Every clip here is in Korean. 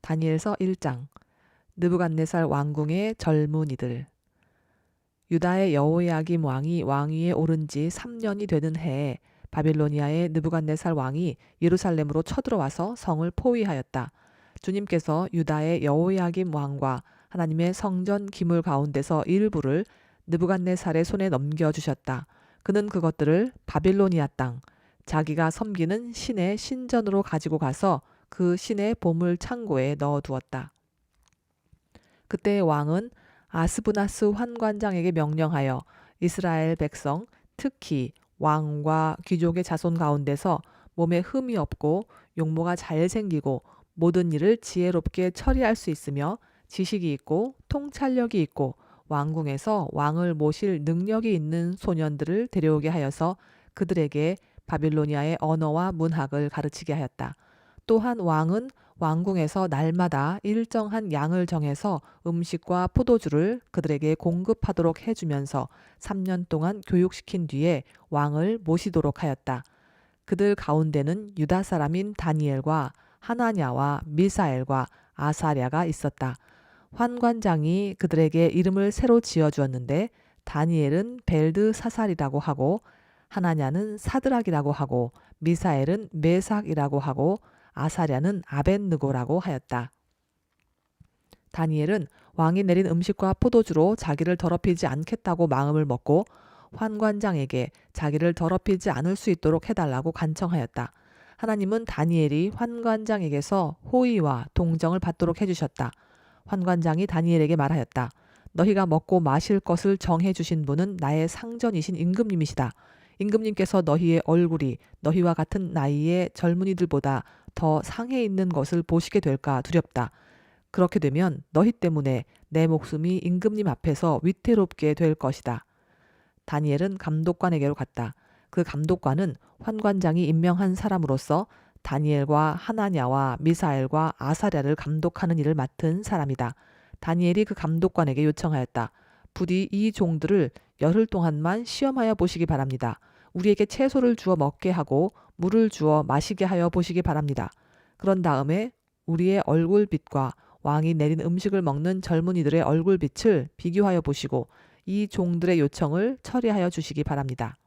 다니엘서 1장. 느부갓네살 왕궁의 젊은이들. 유다의 여호야김 왕이 왕위에 오른 지 3년이 되는 해에 바빌로니아의 느부갓네살 왕이 예루살렘으로 쳐들어와서 성을 포위하였다. 주님께서 유다의 여호야김 왕과 하나님의 성전 기물 가운데서 일부를 느부갓네살의 손에 넘겨주셨다. 그는 그것들을 바빌로니아 땅, 자기가 섬기는 신의 신전으로 가지고 가서 그 신의 보물 창고에 넣어두었다. 그때 왕은 아스부나스 환관장에게 명령하여 이스라엘 백성, 특히 왕과 귀족의 자손 가운데서 몸에 흠이 없고 용모가 잘생기고 모든 일을 지혜롭게 처리할 수 있으며 지식이 있고 통찰력이 있고 왕궁에서 왕을 모실 능력이 있는 소년들을 데려오게 하여서 그들에게 바빌로니아의 언어와 문학을 가르치게 하였다. 또한 왕은 왕궁에서 날마다 일정한 양을 정해서 음식과 포도주를 그들에게 공급하도록 해주면서 3년 동안 교육시킨 뒤에 왕을 모시도록 하였다. 그들 가운데는 유다 사람인 다니엘과 하나냐와 미사엘과 아사랴가 있었다. 환관장이 그들에게 이름을 새로 지어주었는데 다니엘은 벨드사살이라고 하고 하나냐는 사드락이라고 하고 미사엘은 메삭이라고 하고 아사랴는 아벳느고라고 하였다. 다니엘은 왕이 내린 음식과 포도주로 자기를 더럽히지 않겠다고 마음을 먹고 환관장에게 자기를 더럽히지 않을 수 있도록 해달라고 간청하였다. 하나님은 다니엘이 환관장에게서 호의와 동정을 받도록 해주셨다. 환관장이 다니엘에게 말하였다. 너희가 먹고 마실 것을 정해 주신 분은 나의 상전이신 임금님이시다. 임금님께서 너희의 얼굴이 너희와 같은 나이의 젊은이들보다 더 상해 있는 것을 보시게 될까 두렵다. 그렇게 되면 너희 때문에 내 목숨이 임금님 앞에서 위태롭게 될 것이다. 다니엘은 감독관에게로 갔다. 그 감독관은 환관장이 임명한 사람으로서 다니엘과 하나냐와 미사엘과 아사랴를 감독하는 일을 맡은 사람이다. 다니엘이 그 감독관에게 요청하였다. 부디 이 종들을 열흘 동안만 시험하여 보시기 바랍니다. 우리에게 채소를 주어 먹게 하고 물을 주어 마시게 하여 보시기 바랍니다. 그런 다음에 우리의 얼굴빛과 왕이 내린 음식을 먹는 젊은이들의 얼굴빛을 비교하여 보시고 이 종들의 요청을 처리하여 주시기 바랍니다.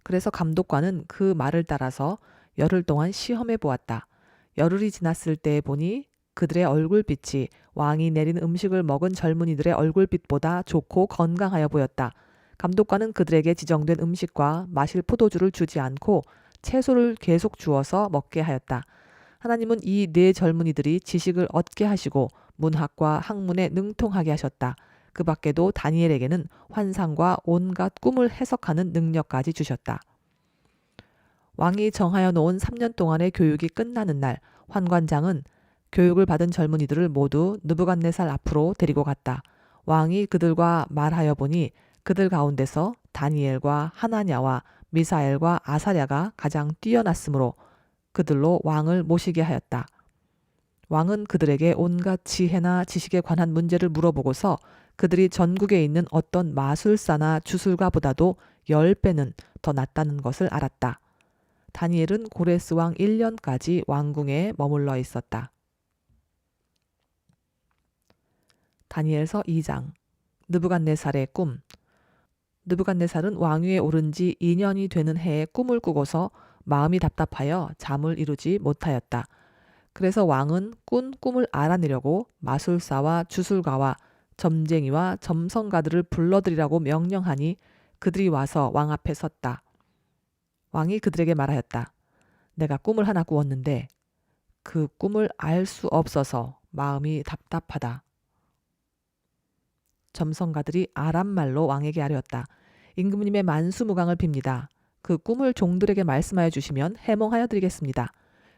그래서 감독관은 그 말을 따라서 열흘 동안 시험해 보았다. 열흘이 지났을 때 보니 그들의 얼굴빛이 왕이 내린 음식을 먹은 젊은이들의 얼굴빛보다 좋고 건강하여 보였다. 감독관은 그들에게 지정된 음식과 마실 포도주를 주지 않고 채소를 계속 주어서 먹게 하였다. 하나님은 이 네 젊은이들이 지식을 얻게 하시고 문학과 학문에 능통하게 하셨다. 그 밖에도 다니엘에게는 환상과 온갖 꿈을 해석하는 능력까지 주셨다. 왕이 정하여 놓은 3년 동안의 교육이 끝나는 날 환관장은 교육을 받은 젊은이들을 모두 느부갓네살 앞으로 데리고 갔다. 왕이 그들과 말하여 보니 그들 가운데서 다니엘과 하나냐와 미사엘과 아사랴가 가장 뛰어났으므로 그들로 왕을 모시게 하였다. 왕은 그들에게 온갖 지혜나 지식에 관한 문제를 물어보고서 그들이 전국에 있는 어떤 마술사나 주술가보다도 10배는 더 낫다는 것을 알았다. 다니엘은 고레스 왕 1년까지 왕궁에 머물러 있었다. 다니엘서 2장. 느부갓네살의 꿈. 느부갓네살은 왕위에 오른 지 2년이 되는 해에 꿈을 꾸고서 마음이 답답하여 잠을 이루지 못하였다. 그래서 왕은 꾼 꿈을 알아내려고 마술사와 주술가와 점쟁이와 점성가들을 불러들이라고 명령하니 그들이 와서 왕 앞에 섰다. 왕이 그들에게 말하였다. 내가 꿈을 하나 꾸었는데 그 꿈을 알 수 없어서 마음이 답답하다. 점성가들이 아람말로 왕에게 아뢰었다. 임금님의 만수무강을 빕니다. 그 꿈을 종들에게 말씀하여 주시면 해몽하여 드리겠습니다.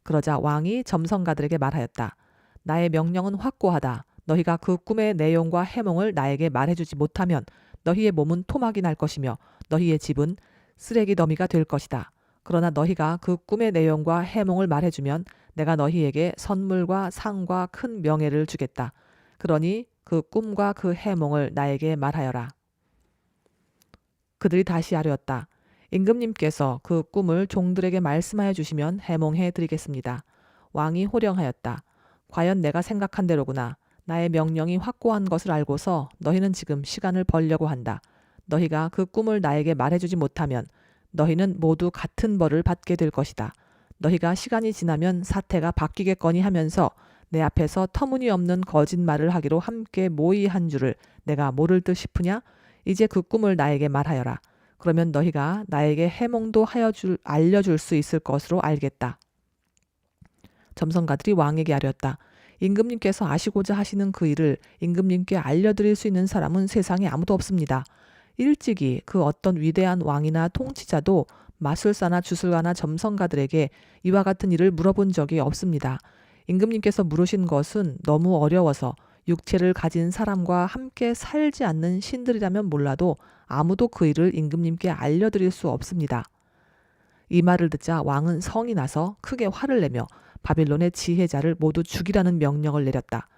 그러자 왕이 점성가들에게 말하였다. 나의 명령은 확고하다. 너희가 그 꿈의 내용과 해몽을 나에게 말해주지 못하면 너희의 몸은 토막이 날 것이며 너희의 집은 쓰레기 더미가 될 것이다. 그러나 너희가 그 꿈의 내용과 해몽을 말해주면 내가 너희에게 선물과 상과 큰 명예를 주겠다. 그러니 그 꿈과 그 해몽을 나에게 말하여라. 그들이 다시 아뢰었다. 임금님께서 그 꿈을 종들에게 말씀하여 주시면 해몽해 드리겠습니다. 왕이 호령하였다. 과연 내가 생각한 대로구나. 나의 명령이 확고한 것을 알고서 너희는 지금 시간을 벌려고 한다. 너희가 그 꿈을 나에게 말해주지 못하면 너희는 모두 같은 벌을 받게 될 것이다. 너희가 시간이 지나면 사태가 바뀌겠거니 하면서 내 앞에서 터무니없는 거짓말을 하기로 함께 모의한 줄을 내가 모를 듯 싶으냐? 이제 그 꿈을 나에게 말하여라. 그러면 너희가 나에게 해몽도 알려줄 수 있을 것으로 알겠다. 점성가들이 왕에게 아뢰었다. 임금님께서 아시고자 하시는 그 일을 임금님께 알려드릴 수 있는 사람은 세상에 아무도 없습니다. 일찍이 그 어떤 위대한 왕이나 통치자도 마술사나 주술가나 점성가들에게 이와 같은 일을 물어본 적이 없습니다. 임금님께서 물으신 것은 너무 어려워서 육체를 가진 사람과 함께 살지 않는 신들이라면 몰라도 아무도 그 일을 임금님께 알려드릴 수 없습니다. 이 말을 듣자 왕은 성이 나서 크게 화를 내며 바빌론의 지혜자를 모두 죽이라는 명령을 내렸다.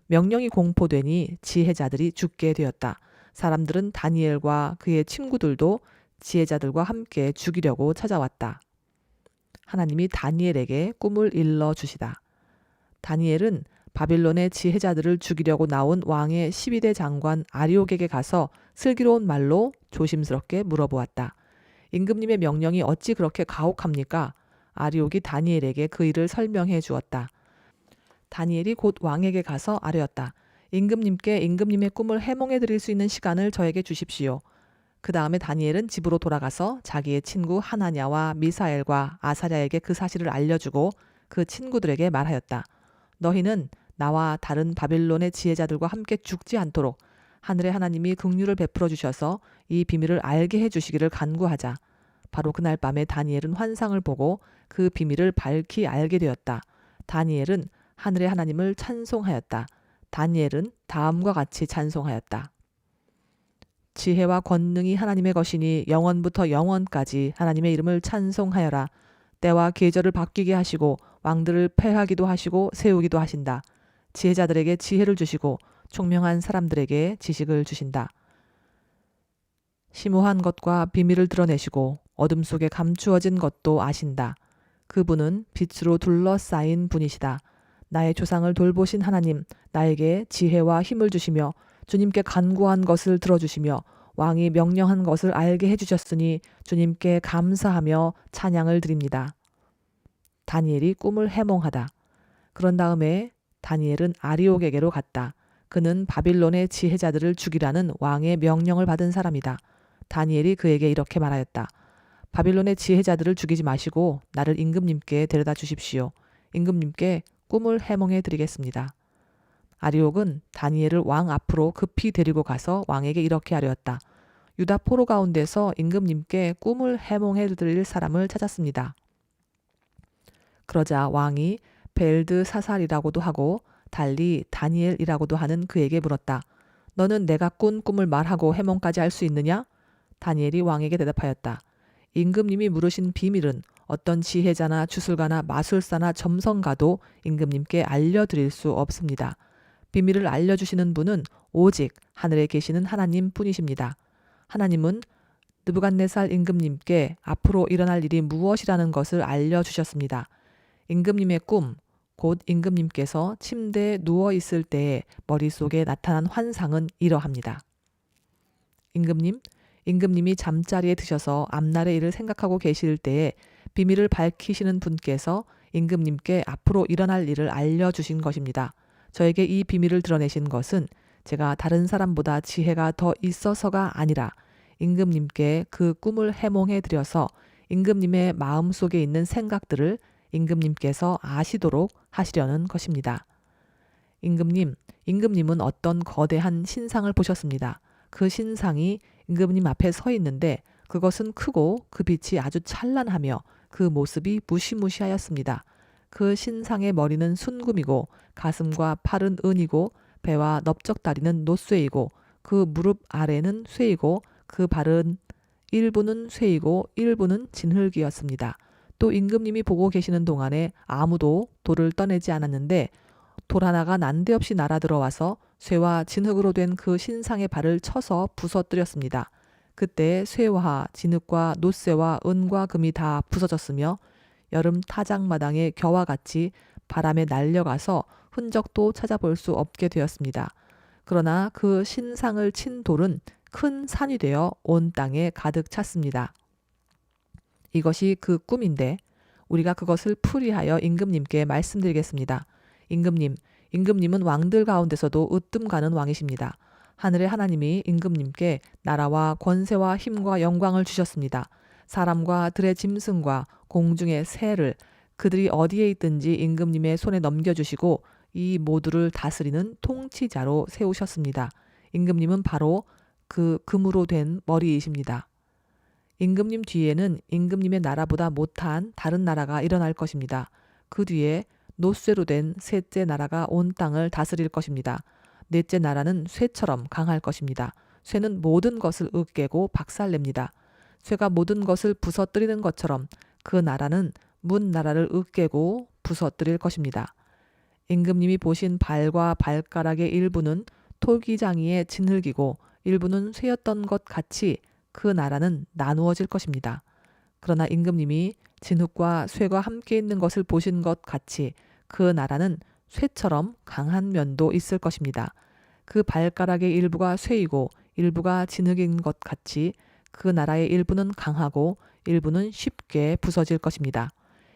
명령이 공포되니 지혜자들이 죽게 되었다. 사람들은 다니엘과 그의 친구들도 지혜자들과 함께 죽이려고 찾아왔다. 하나님이 다니엘에게 꿈을 일러 주시다. 다니엘은 바빌론의 지혜자들을 죽이려고 나온 왕의 12대 장관 아리옥에게 가서 슬기로운 말로 조심스럽게 물어보았다. 임금님의 명령이 어찌 그렇게 가혹합니까? 아리옥이 다니엘에게 그 일을 설명해 주었다. 다니엘이 곧 왕에게 가서 아뢰었다. 임금님께 임금님의 꿈을 해몽해 드릴 수 있는 시간을 저에게 주십시오. 그 다음에 다니엘은 집으로 돌아가서 자기의 친구 하나냐와 미사엘과 아사랴에게 그 사실을 알려주고 그 친구들에게 말하였다. 너희는 나와 다른 바빌론의 지혜자들과 함께 죽지 않도록 하늘의 하나님이 긍휼을 베풀어 주셔서 이 비밀을 알게 해 주시기를 간구하자. 바로 그날 밤에 다니엘은 환상을 보고 그 비밀을 밝히 알게 되었다. 다니엘은 하늘의 하나님을 찬송하였다. 다니엘은 다음과 같이 찬송하였다. 지혜와 권능이 하나님의 것이니 영원부터 영원까지 하나님의 이름을 찬송하여라. 때와 계절을 바뀌게 하시고 왕들을 패하기도 하시고 세우기도 하신다. 지혜자들에게 지혜를 주시고 총명한 사람들에게 지식을 주신다. 심오한 것과 비밀을 드러내시고 어둠 속에 감추어진 것도 아신다. 그분은 빛으로 둘러싸인 분이시다. 나의 조상을 돌보신 하나님, 나에게 지혜와 힘을 주시며 주님께 간구한 것을 들어주시며 왕이 명령한 것을 알게 해주셨으니 주님께 감사하며 찬양을 드립니다. 다니엘이 꿈을 해몽하다. 그런 다음에 다니엘은 아리옥에게로 갔다. 그는 바빌론의 지혜자들을 죽이라는 왕의 명령을 받은 사람이다. 다니엘이 그에게 이렇게 말하였다. 바빌론의 지혜자들을 죽이지 마시고 나를 임금님께 데려다 주십시오. 임금님께 꿈을 해몽해 드리겠습니다. 아리옥은 다니엘을 왕 앞으로 급히 데리고 가서 왕에게 이렇게 아뢰었다. 유다 포로 가운데서 임금님께 꿈을 해몽해 드릴 사람을 찾았습니다. 그러자 왕이 벨드사살이라고도 하고 달리 다니엘이라고도 하는 그에게 물었다. 너는 내가 꾼 꿈을 말하고 해몽까지 할 수 있느냐? 다니엘이 왕에게 대답하였다. 임금님이 물으신 비밀은 어떤 지혜자나 주술가나 마술사나 점성가도 임금님께 알려드릴 수 없습니다. 비밀을 알려주시는 분은 오직 하늘에 계시는 하나님 뿐이십니다. 하나님은 느부갓네살 임금님께 앞으로 일어날 일이 무엇이라는 것을 알려주셨습니다. 임금님의 꿈, 곧 임금님께서 침대에 누워 있을 때에 머릿속에 나타난 환상은 이러합니다. 임금님이 잠자리에 드셔서 앞날의 일을 생각하고 계실 때에 비밀을 밝히시는 분께서 임금님께 앞으로 일어날 일을 알려주신 것입니다. 저에게 이 비밀을 드러내신 것은 제가 다른 사람보다 지혜가 더 있어서가 아니라 임금님께 그 꿈을 해몽해 드려서 임금님의 마음속에 있는 생각들을 임금님께서 아시도록 하시려는 것입니다. 임금님은 어떤 거대한 신상을 보셨습니다. 그 신상이 임금님 앞에 서 있는데 그것은 크고 그 빛이 아주 찬란하며 그 모습이 무시무시하였습니다. 그 신상의 머리는 순금이고 가슴과 팔은 은이고 배와 넓적다리는 노쇠이고 그 무릎 아래는 쇠이고 그 발은 일부는 쇠이고 일부는 진흙이었습니다. 또 임금님이 보고 계시는 동안에 아무도 돌을 떠내지 않았는데 돌 하나가 난데없이 날아들어와서 쇠와 진흙으로 된 그 신상의 발을 쳐서 부서뜨렸습니다. 그때 쇠와 진흙과 노쇠와 은과 금이 다 부서졌으며 여름 타작마당의 겨와 같이 바람에 날려가서 흔적도 찾아볼 수 없게 되었습니다. 그러나 그 신상을 친 돌은 큰 산이 되어 온 땅에 가득 찼습니다. 이것이 그 꿈인데 우리가 그것을 풀이하여 임금님께 말씀드리겠습니다. 임금님은 왕들 가운데서도 으뜸 가는 왕이십니다. 하늘의 하나님이 임금님께 나라와 권세와 힘과 영광을 주셨습니다. 사람과 들의 짐승과 공중의 새를 그들이 어디에 있든지 임금님의 손에 넘겨주시고 이 모두를 다스리는 통치자로 세우셨습니다. 임금님은 바로 그 금으로 된 머리이십니다. 임금님 뒤에는 임금님의 나라보다 못한 다른 나라가 일어날 것입니다. 그 뒤에 놋쇠로 된 셋째 나라가 온 땅을 다스릴 것입니다. 넷째 나라는 쇠처럼 강할 것입니다. 쇠는 모든 것을 으깨고 박살냅니다. 쇠가 모든 것을 부서뜨리는 것처럼 그 나라는 문 나라를 으깨고 부서뜨릴 것입니다. 임금님이 보신 발과 발가락의 일부는 토기장이에 지늘기고 일부는 쇠였던 것 같이 그 나라는 나누어질 것입니다. 그러나 임금님이 진흙과 쇠가 함께 있는 것을 보신 것 같이 그 나라는 쇠처럼 강한 면도 있을 것입니다. 그 발가락의 일부가 쇠이고 일부가 진흙인 것 같이 그 나라의 일부는 강하고 일부는 쉽게 부서질 것입니다.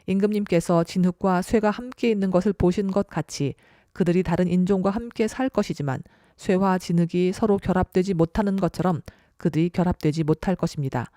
임금님께서 진흙과 쇠가 함께 있는 것을 보신 것 같이 그들이 다른 인종과 함께 살 것이지만 쇠와 진흙이 서로 결합되지 못하는 것처럼 그들이 결합되지 못할 것입니다.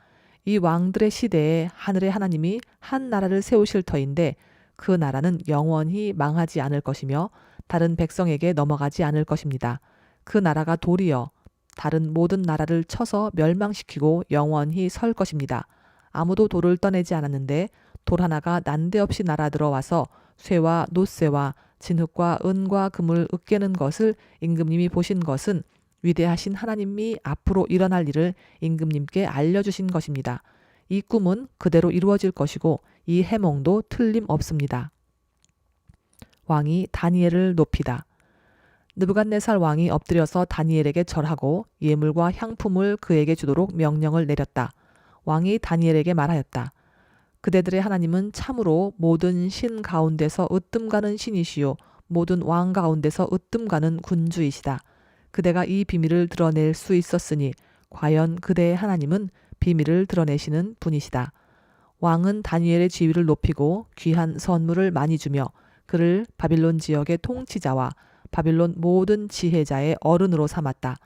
이 왕들의 시대에 하늘의 하나님이 한 나라를 세우실 터인데 그 나라는 영원히 망하지 않을 것이며 다른 백성에게 넘어가지 않을 것입니다. 그 나라가 도리어 다른 모든 나라를 쳐서 멸망시키고 영원히 설 것입니다. 아무도 돌을 떠내지 않았는데 돌 하나가 난데없이 날아들어와서 쇠와 놋쇠와 진흙과 은과 금을 으깨는 것을 임금님이 보신 것은 위대하신 하나님이 앞으로 일어날 일을 임금님께 알려주신 것입니다. 이 꿈은 그대로 이루어질 것이고 이 해몽도 틀림없습니다. 왕이 다니엘을 높이다. 느부갓네살 왕이 엎드려서 다니엘에게 절하고 예물과 향품을 그에게 주도록 명령을 내렸다. 왕이 다니엘에게 말하였다. 그대들의 하나님은 참으로 모든 신 가운데서 으뜸가는 신이시요 모든 왕 가운데서 으뜸가는 군주이시다. 그대가 이 비밀을 드러낼 수 있었으니 과연 그대의 하나님은 비밀을 드러내시는 분이시다. 왕은 다니엘의 지위를 높이고 귀한 선물을 많이 주며 그를 바빌론 지역의 통치자와 바빌론 모든 지혜자의 어른으로 삼았다.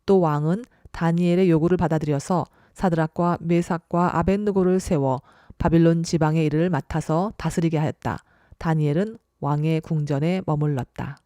또 왕은 다니엘의 요구를 받아들여서 사드락과 메삭과 아벳느고를 세워 바빌론 지방의 일을 맡아서 다스리게 하였다. 다니엘은 왕의 궁전에 머물렀다.